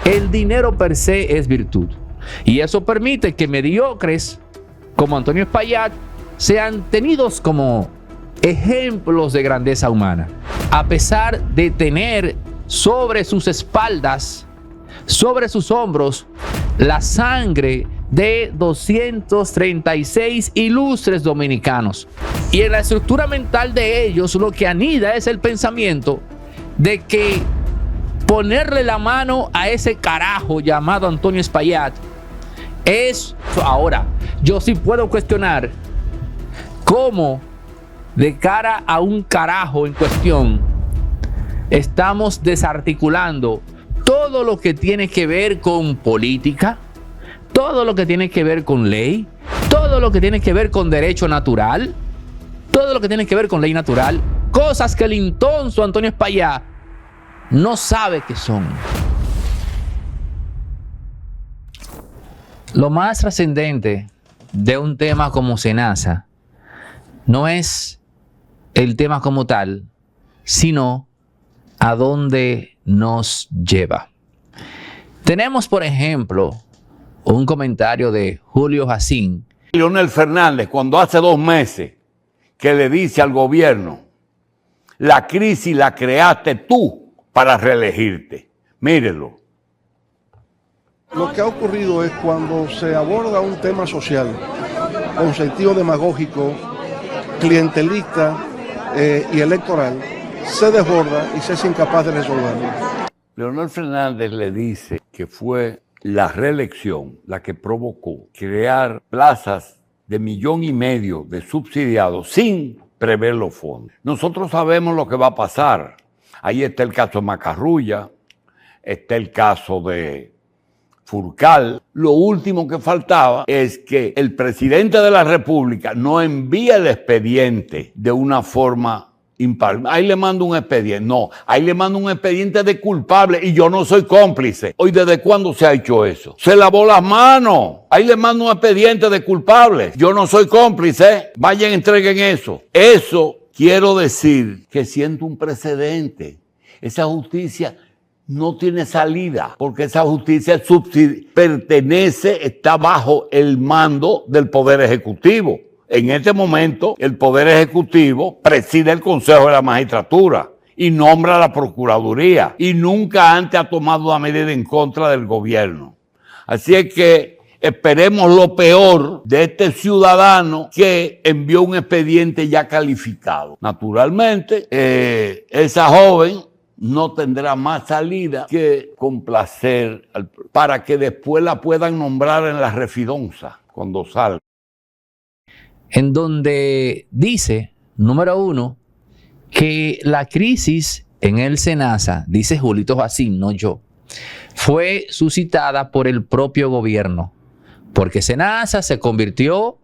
el dinero per se es virtud. Y eso permite que mediocres como Antonio Espaillat sean tenidos como ejemplos de grandeza humana, a pesar de tener sobre sus espaldas, sobre sus hombros, la sangre de 236 ilustres dominicanos. Y en la estructura mental de ellos lo que anida es el pensamiento de que ponerle la mano a ese carajo llamado Antonio Espaillat es... Ahora, yo sí puedo cuestionar cómo de cara a un carajo en cuestión estamos desarticulando todo lo que tiene que ver con política, todo lo que tiene que ver con ley, todo lo que tiene que ver con derecho natural, todo lo que tiene que ver con ley natural, cosas que el intonso Antonio Espaillat no sabe qué son. Lo más trascendente de un tema como SENASA no es el tema como tal, sino a dónde nos lleva. Tenemos, por ejemplo, un comentario de Julio Jacín. Leonel Fernández, cuando hace 2 meses que le dice al gobierno, la crisis la creaste tú para reelegirte. Mírelo. Lo que ha ocurrido es cuando se aborda un tema social con sentido demagógico, clientelista y electoral, se desborda y se es incapaz de resolverlo. Leonel Fernández le dice que fue la reelección la que provocó crear plazas de 1,5 millones de subsidiados sin prever los fondos. Nosotros sabemos lo que va a pasar. Ahí está el caso de Macarrulla, está el caso de Furcal. Lo último que faltaba es que el presidente de la República no envíe el expediente de una forma impar. Ahí le mando un expediente. No, ahí le mando un expediente de culpable y yo no soy cómplice. Hoy, ¿desde cuándo se ha hecho eso? Se lavó las manos. Ahí le mando un expediente de culpable. Yo no soy cómplice. Vayan, entreguen eso. Eso quiero decir que siento un precedente. Esa justicia no tiene salida, porque esa justicia pertenece, está bajo el mando del Poder Ejecutivo. En este momento, el Poder Ejecutivo preside el Consejo de la Magistratura y nombra la Procuraduría, y nunca antes ha tomado una medida en contra del gobierno. Así es que esperemos lo peor de este ciudadano que envió un expediente ya calificado. Naturalmente, esa joven no tendrá más salida que complacer para que después la puedan nombrar en la refidonza cuando salga. En donde dice, número 1, que la crisis en el SENASA, dice Julito Jacín, no yo, fue suscitada por el propio gobierno, porque SENASA se convirtió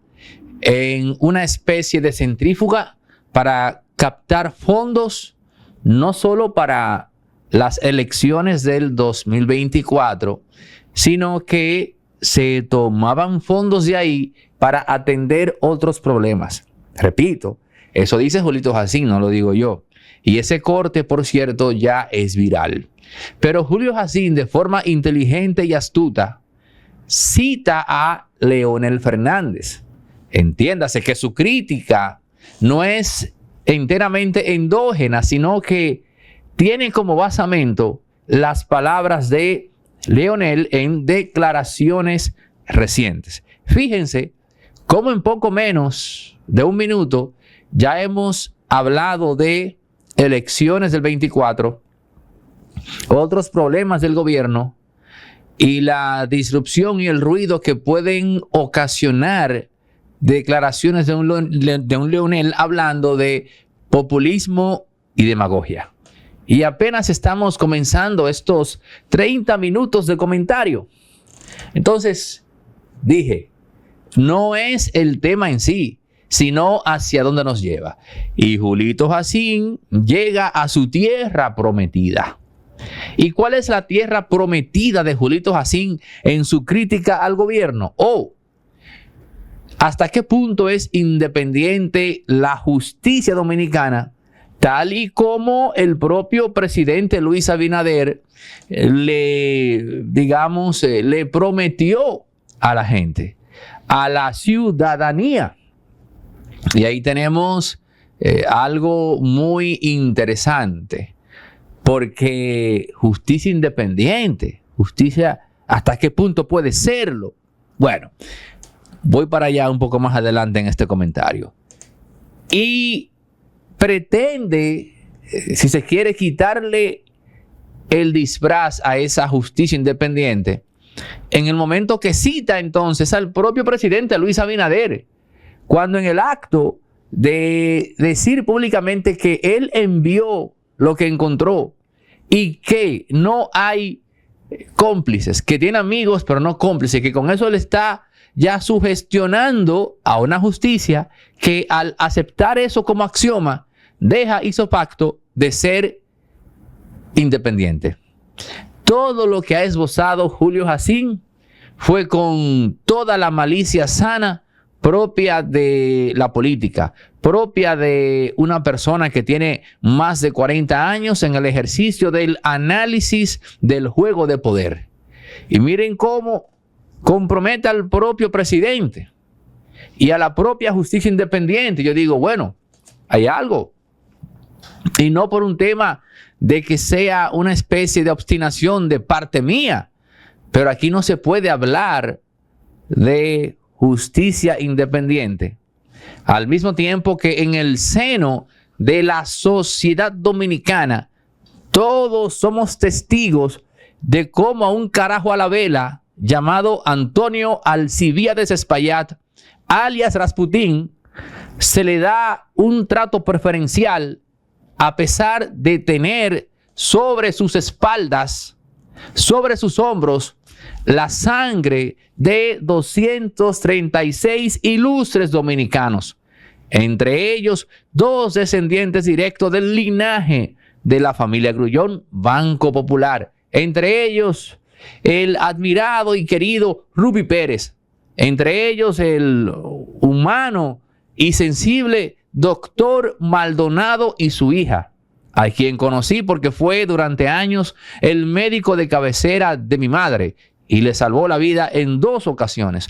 en una especie de centrífuga para captar fondos, no solo para las elecciones del 2024, sino que se tomaban fondos de ahí para atender otros problemas. Repito, eso dice Julito Jacín, no lo digo yo. Y ese corte, por cierto, ya es viral. Pero Julio Jacín, de forma inteligente y astuta, cita a Leonel Fernández. Entiéndase que su crítica no es enteramente endógena, sino que tiene como basamento las palabras de Leonel en declaraciones recientes. Fíjense cómo en poco menos de 1 minuto ya hemos hablado de elecciones del 24, otros problemas del gobierno y la disrupción y el ruido que pueden ocasionar declaraciones de un Leonel hablando de populismo y demagogia. Y apenas estamos comenzando estos 30 minutos de comentario. Entonces, dije, no es el tema en sí, sino hacia dónde nos lleva. Y Julito Jacín llega a su tierra prometida. ¿Y cuál es la tierra prometida de Julito Jacín en su crítica al gobierno? ¿Hasta qué punto es independiente la justicia dominicana tal y como el propio presidente Luis Abinader le prometió a la gente, a la ciudadanía. Y ahí tenemos algo muy interesante, porque justicia independiente, justicia, ¿hasta qué punto puede serlo? Bueno, voy para allá un poco más adelante en este comentario. Y pretende, si se quiere, quitarle el disfraz a esa justicia independiente en el momento que cita entonces al propio presidente Luis Abinader, cuando en el acto de decir públicamente que él envió lo que encontró y que no hay cómplices, que tiene amigos pero no cómplices, que con eso le está ya sugestionando a una justicia que al aceptar eso como axioma deja ipso-facto de ser independiente. Todo lo que ha esbozado Julio Jacín fue con toda la malicia sana propia de la política, propia de una persona que tiene más de 40 años en el ejercicio del análisis del juego de poder. Y miren cómo compromete al propio presidente y a la propia justicia independiente. Yo digo, bueno, hay algo. Y no por un tema de que sea una especie de obstinación de parte mía, pero aquí no se puede hablar de justicia independiente al mismo tiempo que en el seno de la sociedad dominicana todos somos testigos de cómo a un carajo a la vela llamado Antonio Alcibiades Espaillat, alias Rasputín, se le da un trato preferencial a pesar de tener sobre sus espaldas, sobre sus hombros, la sangre de 236 ilustres dominicanos, entre ellos 2 descendientes directos del linaje de la familia Grullón, Banco Popular, entre ellos el admirado y querido Ruby Pérez, entre ellos el humano y sensible doctor Maldonado y su hija, a quien conocí porque fue durante años el médico de cabecera de mi madre y le salvó la vida en 2 ocasiones.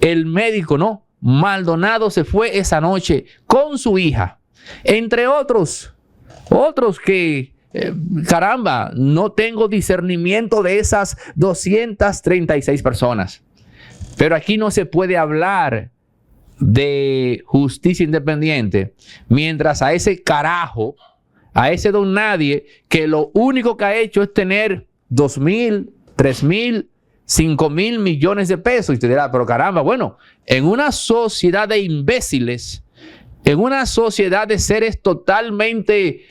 El médico no, Maldonado se fue esa noche con su hija, entre otros que, caramba, no tengo discernimiento de esas 236 personas. Pero aquí no se puede hablar de justicia independiente mientras a ese carajo, a ese don nadie, que lo único que ha hecho es tener 2,000, 3,000, 5,000 millones de pesos. Y usted dirá, pero caramba, bueno, en una sociedad de imbéciles, en una sociedad de seres totalmente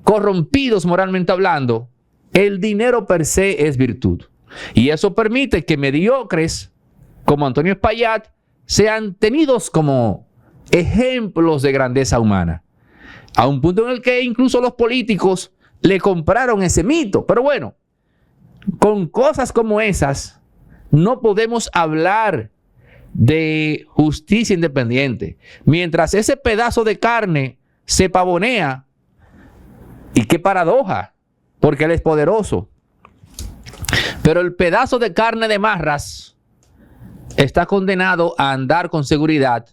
corrompidos moralmente hablando, el dinero per se es virtud. Y eso permite que mediocres como Antonio Espaillat sean tenidos como ejemplos de grandeza humana, a un punto en el que incluso los políticos le compraron ese mito. Pero bueno, con cosas como esas no podemos hablar de justicia independiente mientras ese pedazo de carne se pavonea. Y qué paradoja, porque él es poderoso, pero el pedazo de carne de marras está condenado a andar con seguridad,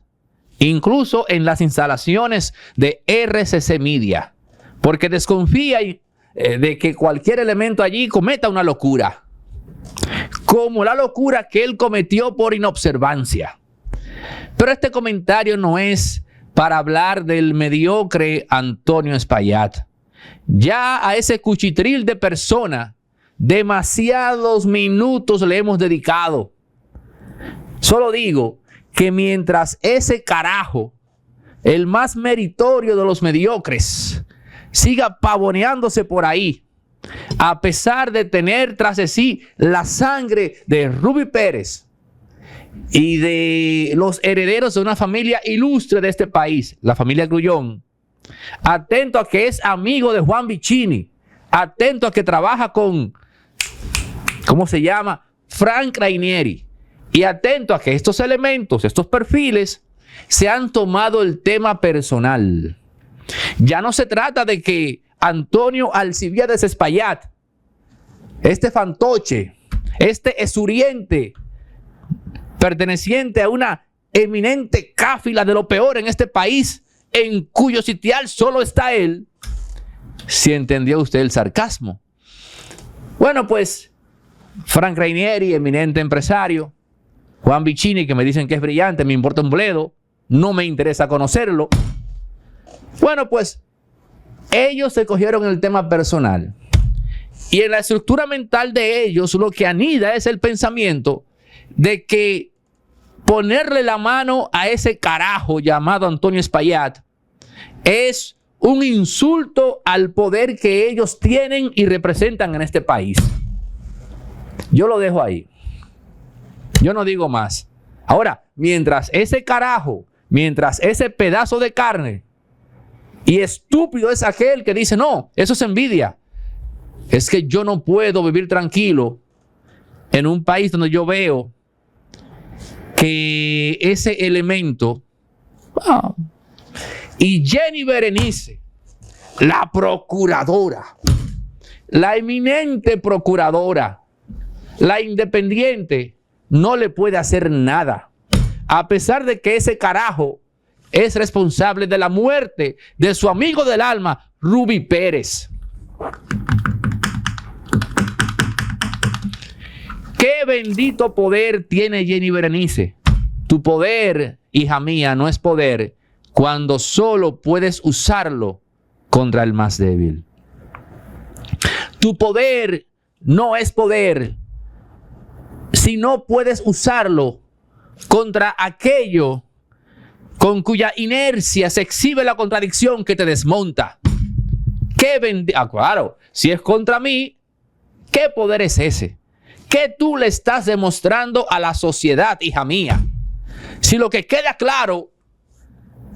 incluso en las instalaciones de RCC Media, porque desconfía de que cualquier elemento allí cometa una locura, como la locura que él cometió por inobservancia. Pero este comentario no es para hablar del mediocre Antonio Espaillat. Ya a ese cuchitril de persona demasiados minutos le hemos dedicado. Solo digo que mientras ese carajo, el más meritorio de los mediocres, siga pavoneándose por ahí, a pesar de tener tras de sí la sangre de Ruby Pérez y de los herederos de una familia ilustre de este país, la familia Grullón, atento a que es amigo de Juan Vicini, atento a que trabaja con, ¿cómo se llama?, Frank Rainieri, y atento a que estos elementos, estos perfiles, se han tomado el tema personal. Ya no se trata de que Antonio Alcibiades Espaillat, este fantoche, este esuriente, perteneciente a una eminente cáfila de lo peor en este país, en cuyo sitial solo está él. Si entendió usted el sarcasmo. Bueno, pues Frank Rainieri, eminente empresario, Juan Vicini, que me dicen que es brillante, me importa un bledo, no me interesa conocerlo. Bueno, pues ellos se cogieron el tema personal. Y en la estructura mental de ellos lo que anida es el pensamiento de que ponerle la mano a ese carajo llamado Antonio Espaillat es un insulto al poder que ellos tienen y representan en este país. Yo lo dejo ahí. Yo no digo más. Ahora, mientras ese carajo, mientras ese pedazo de carne, y estúpido es aquel que dice, no, eso es envidia. Es que yo no puedo vivir tranquilo en un país donde yo veo que ese elemento... Y Jenny Berenice, la procuradora, la eminente procuradora, la independiente, no le puede hacer nada. A pesar de que ese carajo es responsable de la muerte de su amigo del alma, Ruby Pérez. ¿Qué bendito poder tiene Jenny Berenice? Tu poder, hija mía, no es poder cuando solo puedes usarlo contra el más débil. Tu poder no es poder si no puedes usarlo contra aquello con cuya inercia se exhibe la contradicción que te desmonta. Claro, si es contra mí, ¿qué poder es ese? ¿Qué tú le estás demostrando a la sociedad, hija mía? Si lo que queda claro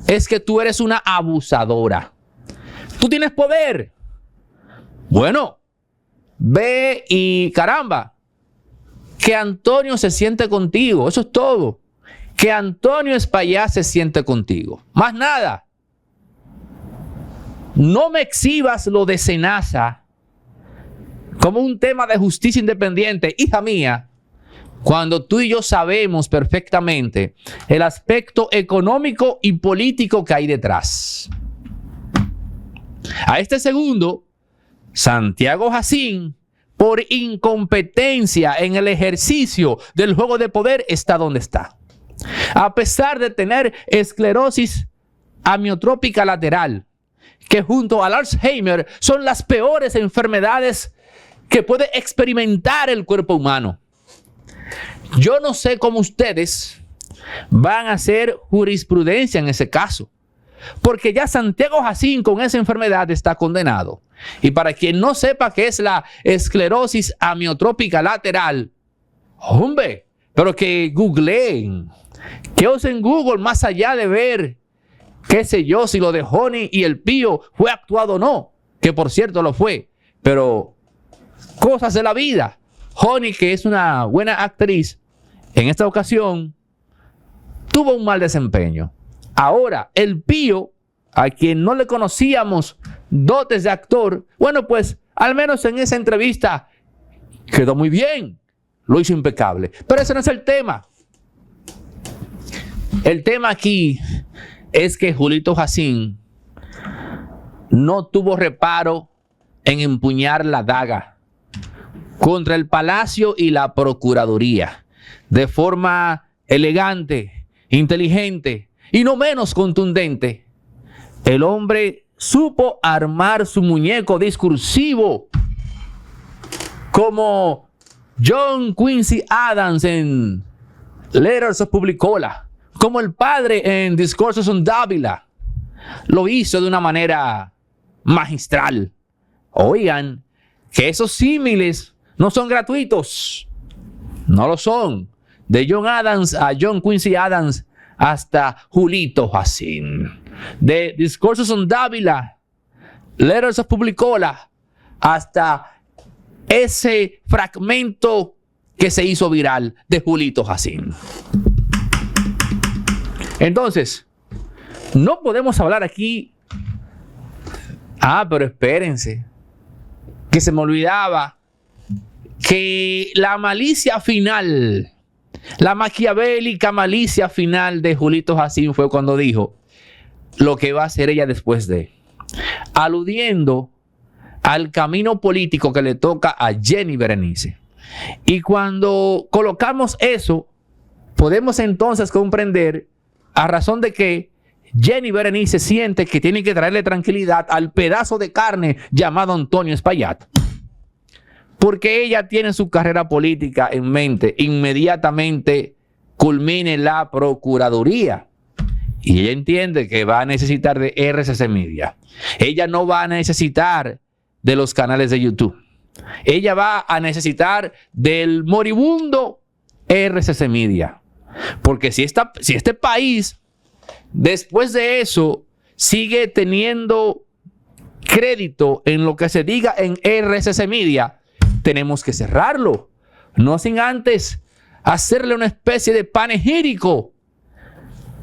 es que tú eres una abusadora. Tú tienes poder. Bueno, ve y caramba, que Antonio se siente contigo. Eso es todo. Que Antonio Espaillat se siente contigo. Más nada. No me exhibas lo de Senasa como un tema de justicia independiente, hija mía, cuando tú y yo sabemos perfectamente el aspecto económico y político que hay detrás. A este segundo, Santiago Jacín, por incompetencia en el ejercicio del juego de poder, está donde está. A pesar de tener esclerosis amiotrópica lateral, que junto al Alzheimer son las peores enfermedades que puede experimentar el cuerpo humano. Yo no sé cómo ustedes van a hacer jurisprudencia en ese caso, porque ya Santiago Jacín con esa enfermedad está condenado. Y para quien no sepa qué es la esclerosis amiotrópica lateral, hombre, pero que googleen, que usen Google más allá de ver, qué sé yo, si lo de Honey y el Pío fue actuado o no, que por cierto lo fue, pero cosas de la vida. Honey, que es una buena actriz, en esta ocasión tuvo un mal desempeño. Ahora, el Pío, a quien no le conocíamos dotes de actor, bueno, pues al menos en esa entrevista quedó muy bien, lo hizo impecable. Pero ese no es el tema. El tema aquí es que Julito Jacín no tuvo reparo en empuñar la daga contra el Palacio y la Procuraduría de forma elegante, inteligente y no menos contundente. El hombre supo armar su muñeco discursivo como John Quincy Adams en Letters of Publicola, como el padre en Discourses on Dávila. Lo hizo de una manera magistral. Oigan, que esos símiles no son gratuitos. No lo son. De John Adams a John Quincy Adams hasta Julito Jacín. De Discourses on Dávila, Letters of Publicola, hasta ese fragmento que se hizo viral de Julito Jacín. Entonces, no podemos hablar aquí Pero espérense, que se me olvidaba que la malicia final, la maquiavélica malicia final de Julito Jacín fue cuando dijo lo que va a hacer ella después de, aludiendo al camino político que le toca a Jenny Berenice. Y cuando colocamos eso, podemos entonces comprender a razón de que Jenny Berenice siente que tiene que traerle tranquilidad al pedazo de carne llamado Antonio Espaillat. Porque ella tiene su carrera política en mente. Inmediatamente culmine la Procuraduría. Y ella entiende que va a necesitar de RCC Media. Ella no va a necesitar de los canales de YouTube. Ella va a necesitar del moribundo RCC Media. Porque si este país, después de eso, sigue teniendo crédito en lo que se diga en RCC Media, tenemos que cerrarlo. No sin antes hacerle una especie de panegírico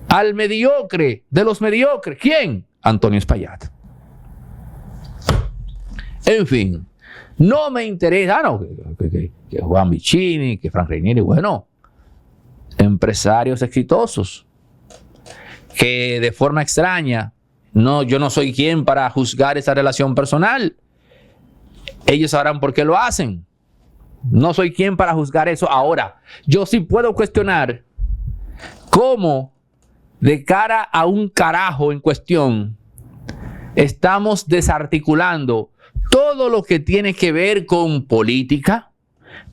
al mediocre de los mediocres. ¿Quién? Antonio Espaillat. En fin, no me interesa, que Juan Vicini, que Frank Reinieri, bueno, empresarios exitosos, que de forma extraña, yo no soy quien para juzgar esa relación personal. Ellos sabrán por qué lo hacen. No soy quien para juzgar eso. Ahora, yo sí puedo cuestionar cómo, de cara a un carajo en cuestión, estamos desarticulando todo lo que tiene que ver con política,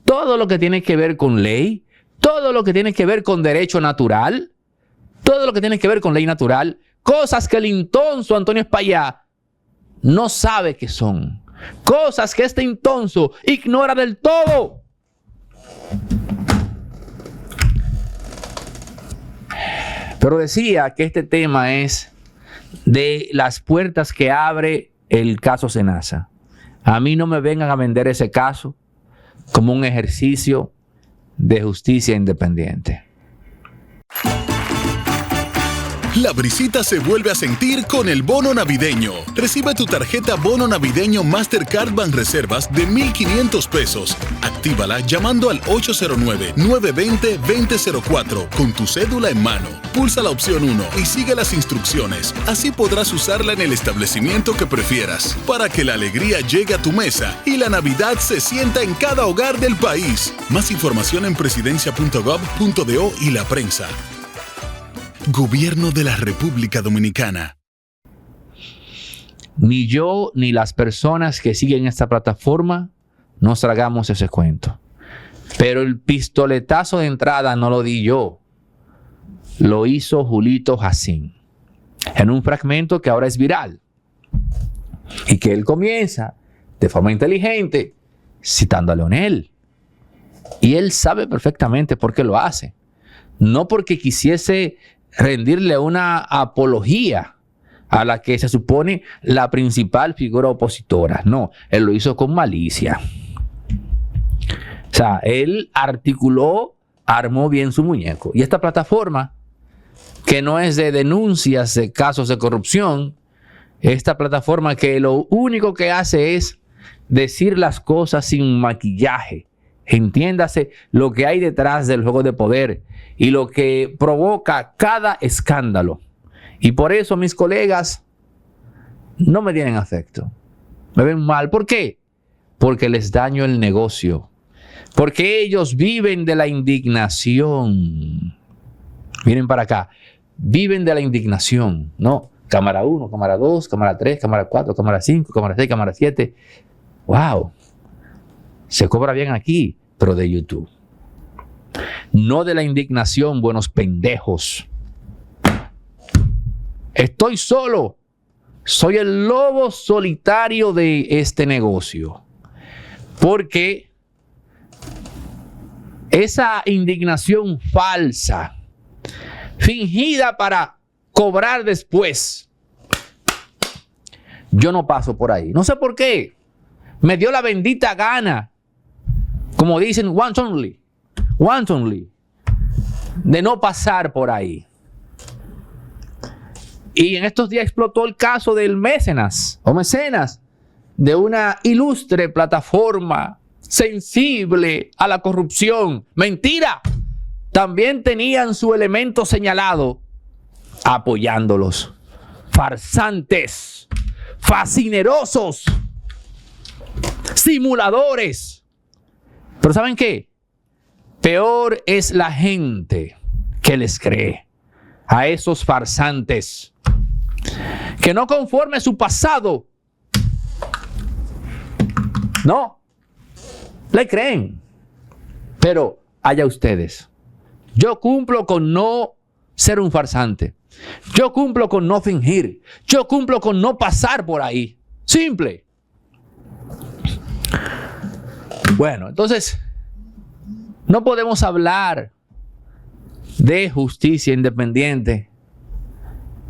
todo lo que tiene que ver con ley, todo lo que tiene que ver con derecho natural, todo lo que tiene que ver con ley natural, cosas que el intonso Antonio Espaillat no sabe que son, cosas que este intonso ignora del todo. Pero decía que este tema es de las puertas que abre el caso Senasa. A mí no me vengan a vender ese caso como un ejercicio de justicia independiente. La brisita se vuelve a sentir con el bono navideño. Recibe tu tarjeta bono navideño Mastercard Banreservas de 1,500 pesos. Actívala llamando al 809-920-2004 con tu cédula en mano. Pulsa la opción 1 y sigue las instrucciones. Así podrás usarla en el establecimiento que prefieras para que la alegría llegue a tu mesa y la Navidad se sienta en cada hogar del país. Más información en presidencia.gov.do y la prensa. Gobierno de la República Dominicana. Ni yo ni las personas que siguen esta plataforma nos tragamos ese cuento. Pero el pistoletazo de entrada no lo di yo. Lo hizo Julito Jacín. En un fragmento que ahora es viral. Y que él comienza de forma inteligente citando a Leonel. Y él sabe perfectamente por qué lo hace. No porque quisiese rendirle una apología a la que se supone la principal figura opositora. No, él lo hizo con malicia. O sea, él armó bien su muñeco. Y esta plataforma, que no es de denuncias de casos de corrupción, esta plataforma que lo único que hace es decir las cosas sin maquillaje. Entiéndase lo que hay detrás del juego de poder y lo que provoca cada escándalo. Y por eso mis colegas no me tienen afecto. Me ven mal. ¿Por qué? Porque les daño el negocio. Porque ellos viven de la indignación. Miren para acá. Viven de la indignación, ¿no? Cámara 1, cámara 2, cámara 3, cámara 4, cámara 5, cámara 6, cámara 7. ¡Wow! Se cobra bien aquí, pero de YouTube. No de la indignación, buenos pendejos. Estoy solo. Soy el lobo solitario de este negocio. Porque esa indignación falsa, fingida para cobrar después, yo no paso por ahí. No sé por qué. Me dio la bendita gana, como dicen, once only, de no pasar por ahí. Y en estos días explotó el caso del mecenas de una ilustre plataforma sensible a la corrupción. ¡Mentira! También tenían su elemento señalado apoyándolos. Farsantes, fascinerosos, simuladores. Pero ¿saben qué? Peor es la gente que les cree a esos farsantes, que no conforme su pasado, no, le creen. Pero allá ustedes. Yo cumplo con no ser un farsante. Yo cumplo con no fingir. Yo cumplo con no pasar por ahí. Simple. Bueno, entonces, no podemos hablar de justicia independiente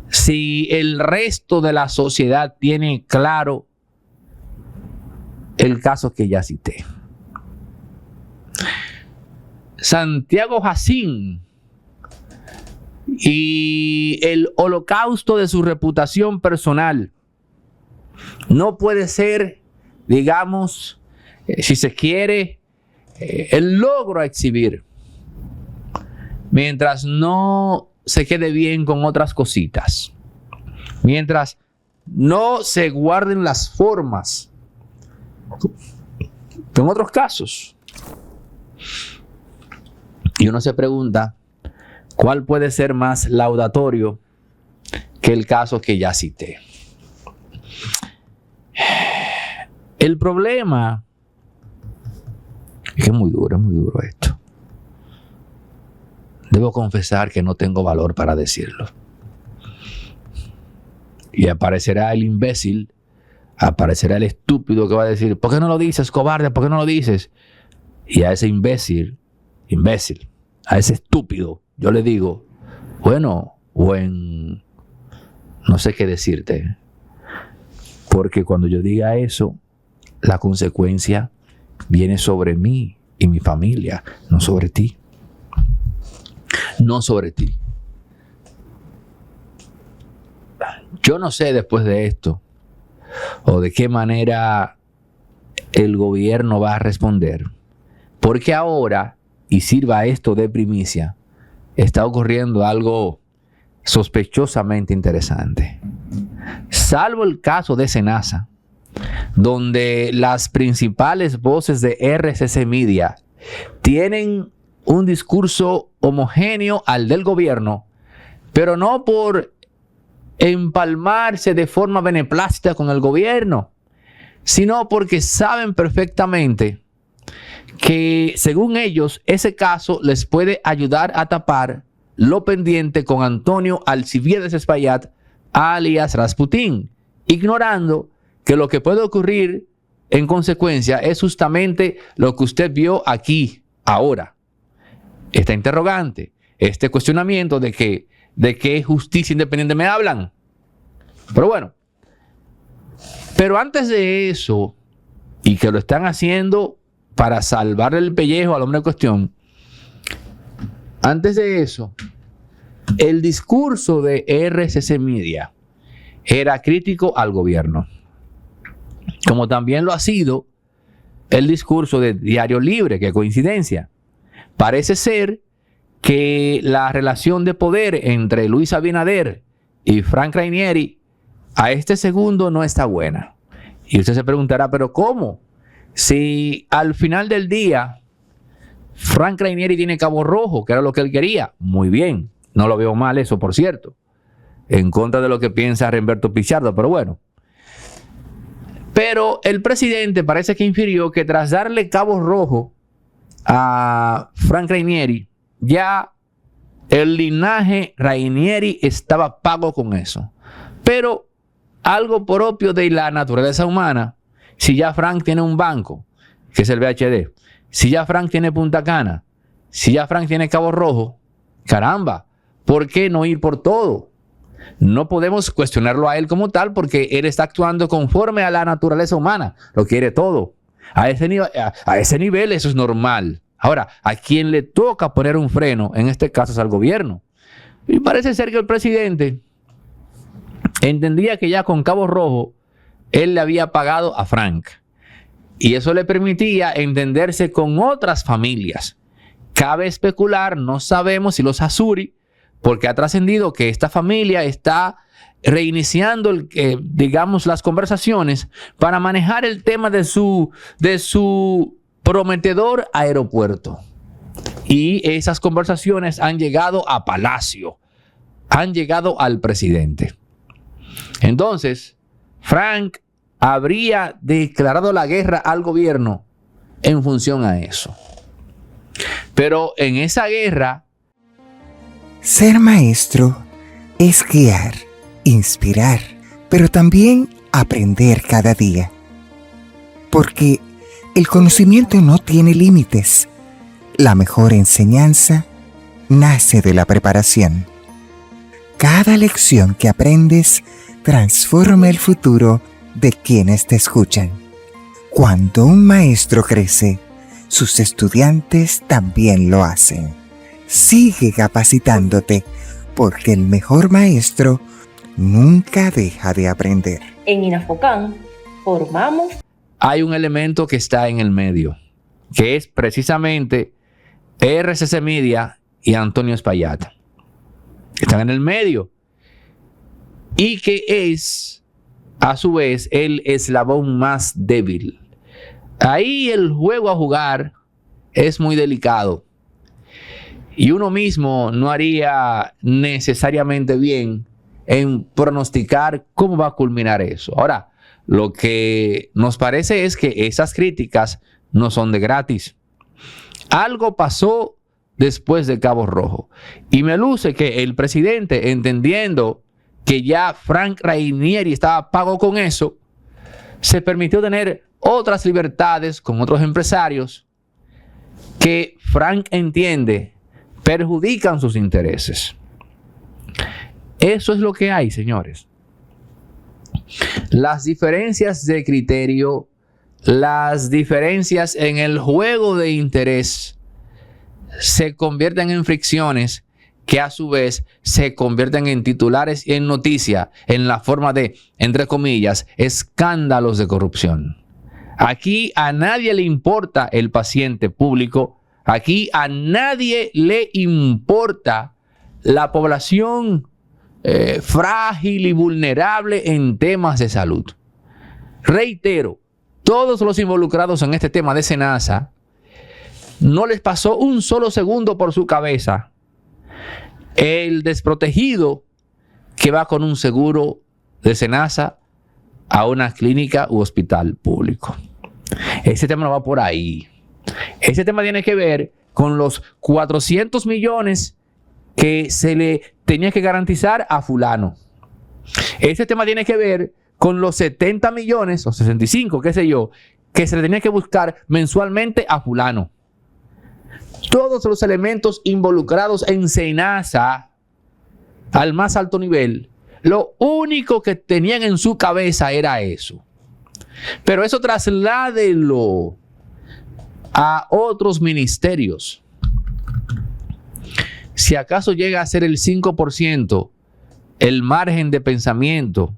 si el resto de la sociedad tiene claro el caso que ya cité. Santiago Jacín y el holocausto de su reputación personal no puede ser, digamos, si se quiere, el logro a exhibir, mientras no se quede bien con otras cositas, mientras no se guarden las formas en otros casos. Y uno se pregunta, ¿cuál puede ser más laudatorio que el caso que ya cité? El problema es que es muy duro esto. Debo confesar que no tengo valor para decirlo. Y aparecerá el imbécil, aparecerá el estúpido que va a decir, ¿por qué no lo dices, cobarde? ¿Por qué no lo dices? Y a ese imbécil, a ese estúpido, yo le digo, bueno, no sé qué decirte. Porque cuando yo diga eso, la consecuencia viene sobre mí y mi familia, no sobre ti. No sobre ti. Yo no sé después de esto o de qué manera el gobierno va a responder. Porque ahora, y sirva esto de primicia, está ocurriendo algo sospechosamente interesante. Salvo el caso de Senasa, donde las principales voces de RCC Media tienen un discurso homogéneo al del gobierno, pero no por empalmarse de forma beneplácita con el gobierno, sino porque saben perfectamente que, según ellos, ese caso les puede ayudar a tapar lo pendiente con Antonio Alcibiades Espaillat, alias Rasputín, ignorando que lo que puede ocurrir en consecuencia es justamente lo que usted vio aquí, ahora. Esta interrogante, este cuestionamiento de qué justicia independiente me hablan. Pero bueno, pero antes de eso, y que lo están haciendo para salvarle el pellejo al hombre en cuestión, antes de eso, el discurso de RCC Media era crítico al gobierno, como también lo ha sido el discurso de Diario Libre, qué coincidencia. Parece ser que la relación de poder entre Luis Abinader y Frank Rainieri a este segundo no está buena. Y usted se preguntará, ¿pero cómo? Si al final del día Frank Rainieri tiene Cabo Rojo, que era lo que él quería, muy bien. No lo veo mal eso, por cierto. En contra de lo que piensa Remberto Pichardo, pero bueno. Pero el presidente parece que infirió que tras darle Cabo Rojo a Frank Rainieri, ya el linaje Rainieri estaba pago con eso. Pero algo propio de la naturaleza humana, si ya Frank tiene un banco, que es el BHD, si ya Frank tiene Punta Cana, si ya Frank tiene Cabo Rojo, caramba, ¿por qué no ir por todo? No podemos cuestionarlo a él como tal porque él está actuando conforme a la naturaleza humana, lo quiere todo. A ese nivel eso es normal. Ahora, a quien le toca poner un freno, en este caso es al gobierno. Y parece ser que el presidente entendía que ya con Cabo Rojo él le había pagado a Frank. Y eso le permitía entenderse con otras familias. Cabe especular, no sabemos si los Azuri, porque ha trascendido que esta familia está reiniciando, digamos, las conversaciones para manejar el tema de su prometedor aeropuerto. Y esas conversaciones han llegado a Palacio, han llegado al presidente. Entonces, Frank habría declarado la guerra al gobierno en función a eso. Pero en esa guerra... Ser maestro es guiar, inspirar, pero también aprender cada día. Porque el conocimiento no tiene límites. La mejor enseñanza nace de la preparación. Cada lección que aprendes transforma el futuro de quienes te escuchan. Cuando un maestro crece, sus estudiantes también lo hacen. Sigue capacitándote, porque el mejor maestro nunca deja de aprender. En Inafocán formamos... Hay un elemento que está en el medio, que es precisamente RCC Media y Antonio Espaillat. Están en el medio. Y que es, a su vez, el eslabón más débil. Ahí el juego a jugar es muy delicado. Y uno mismo no haría necesariamente bien en pronosticar cómo va a culminar eso. Ahora, lo que nos parece es que esas críticas no son de gratis. Algo pasó después de Cabo Rojo. Y me luce que el presidente, entendiendo que ya Frank Rainieri estaba pago con eso, se permitió tener otras libertades con otros empresarios que Frank entiende perjudican sus intereses. Eso es lo que hay, señores. Las diferencias de criterio, las diferencias en el juego de interés se convierten en fricciones que a su vez se convierten en titulares y en noticia en la forma de, entre comillas, escándalos de corrupción. Aquí a nadie le importa el paciente público. Aquí a nadie le importa la población frágil y vulnerable en temas de salud. Reitero, todos los involucrados en este tema de SENASA no les pasó un solo segundo por su cabeza el desprotegido que va con un seguro de SENASA a una clínica u hospital público. Ese tema no va por ahí. Ese tema tiene que ver con los 400 millones que se le tenía que garantizar a fulano. Ese tema tiene que ver con los 70 millones o 65, qué sé yo, que se le tenía que buscar mensualmente a fulano. Todos los elementos involucrados en SENASA al más alto nivel, lo único que tenían en su cabeza era eso. Pero eso trasládelo a otros ministerios. Si acaso llega a ser el 5% el margen de pensamiento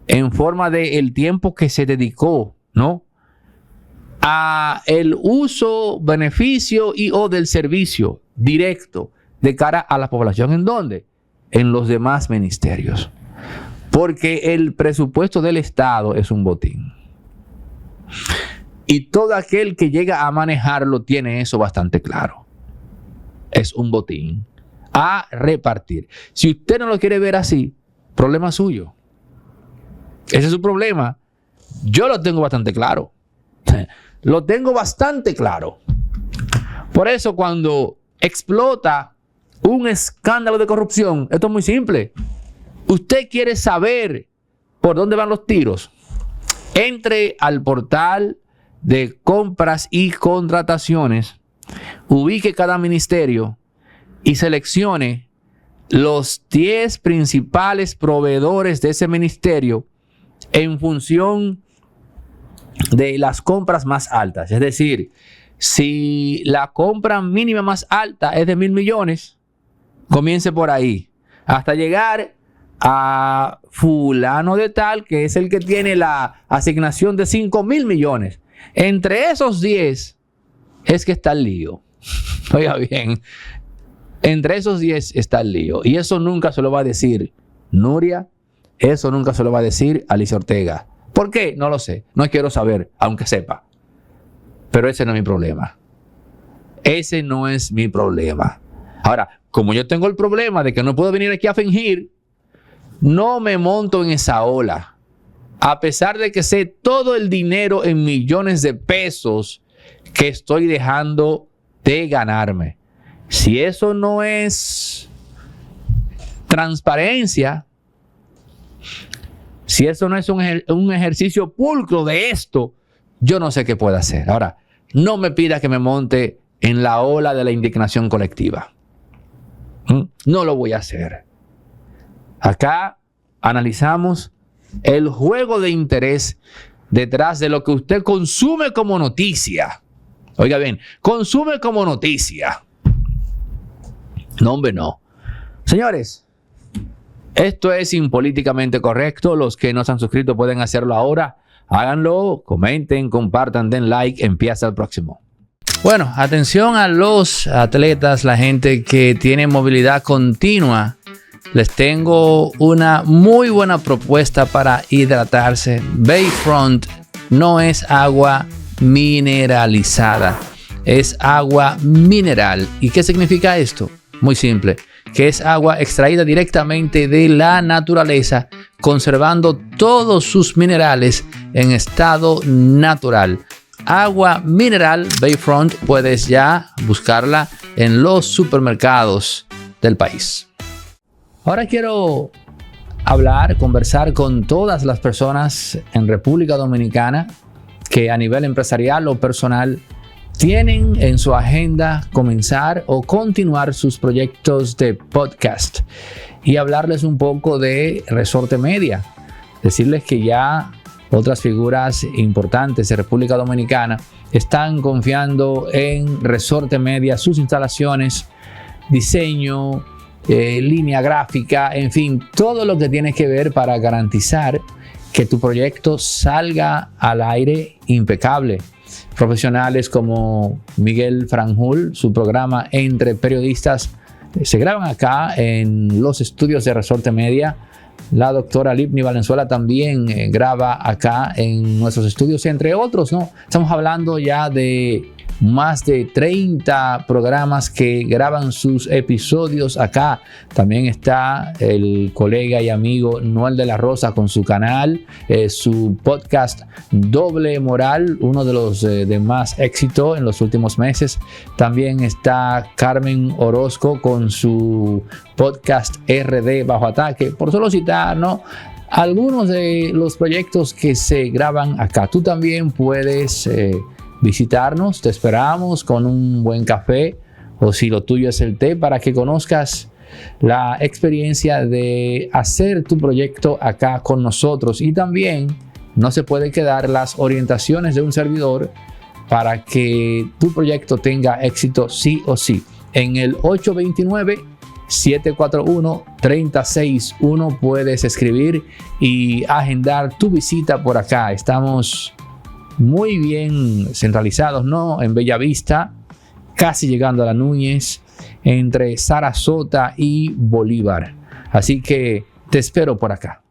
en forma de el tiempo que se dedicó, ¿no?, a el uso, beneficio y o del servicio directo de cara a la población. ¿En dónde? En los demás ministerios. Porque el presupuesto del Estado es un botín. Y todo aquel que llega a manejarlo tiene eso bastante claro. Es un botín a repartir. Si usted no lo quiere ver así, problema suyo. Ese es su problema. Yo lo tengo bastante claro. Lo tengo bastante claro. Por eso cuando explota un escándalo de corrupción, esto es muy simple. Usted quiere saber por dónde van los tiros. Entre al portal de compras y contrataciones, ubique cada ministerio y seleccione los 10 principales proveedores de ese ministerio en función de las compras más altas. Es decir, si la compra mínima más alta es de 1.000 millones, comience por ahí, hasta llegar a fulano de tal, que es el que tiene la asignación de 5,000 millones. Entre esos 10 es que está el lío. Oiga bien, entre esos 10 está el lío. Y eso nunca se lo va a decir Nuria, eso nunca se lo va a decir Alicia Ortega. ¿Por qué? No lo sé, no quiero saber, aunque sepa. Pero ese no es mi problema. Ese no es mi problema. Ahora, como yo tengo el problema de que no puedo venir aquí a fingir, no me monto en esa ola. A pesar de que sé todo el dinero en millones de pesos que estoy dejando de ganarme. Si eso no es transparencia, si eso no es un ejercicio pulcro de esto, yo no sé qué puedo hacer. Ahora, no me pida que me monte en la ola de la indignación colectiva. No lo voy a hacer. Acá analizamos el juego de interés detrás de lo que usted consume como noticia. Oiga bien, consume como noticia. No, hombre, no. Señores, esto es Impolíticamente Correcto. Los que no se han suscrito pueden hacerlo ahora. Háganlo, comenten, compartan, den like. Empieza el próximo. Bueno, atención a los atletas, la gente que tiene movilidad continua. Les tengo una muy buena propuesta para hidratarse. Bayfront no es agua mineralizada, es agua mineral. ¿Y qué significa esto? Muy simple, que es agua extraída directamente de la naturaleza, conservando todos sus minerales en estado natural. Agua mineral Bayfront, puedes ya buscarla en los supermercados del país. Ahora quiero conversar con todas las personas en República Dominicana que a nivel empresarial o personal tienen en su agenda comenzar o continuar sus proyectos de podcast y hablarles un poco de Resorte Media. Decirles que ya otras figuras importantes de República Dominicana están confiando en Resorte Media, sus instalaciones, diseño, línea gráfica, en fin, todo lo que tiene que ver para garantizar que tu proyecto salga al aire impecable. Profesionales como Miguel Franjul, su programa Entre Periodistas, se graban acá en los estudios de Resorte Media. La doctora Lipni Valenzuela también graba acá en nuestros estudios, entre otros, ¿no? Estamos hablando ya de más de 30 programas que graban sus episodios acá. También está el colega y amigo Noel de la Rosa con su canal, su podcast Doble Moral, uno de los de más éxito en los últimos meses. También está Carmen Orozco con su podcast RD Bajo Ataque, por solo citar, ¿no?, algunos de los proyectos que se graban acá. Tú también puedes visitarnos, te esperamos con un buen café o si lo tuyo es el té, para que conozcas la experiencia de hacer tu proyecto acá con nosotros. Y también no se puede quedar las orientaciones de un servidor para que tu proyecto tenga éxito sí o sí. En el 829-741-361 puedes escribir y agendar tu visita por acá. Estamos muy bien centralizados, ¿no?, en Bellavista, casi llegando a la Núñez, entre Sarasota y Bolívar. Así que te espero por acá.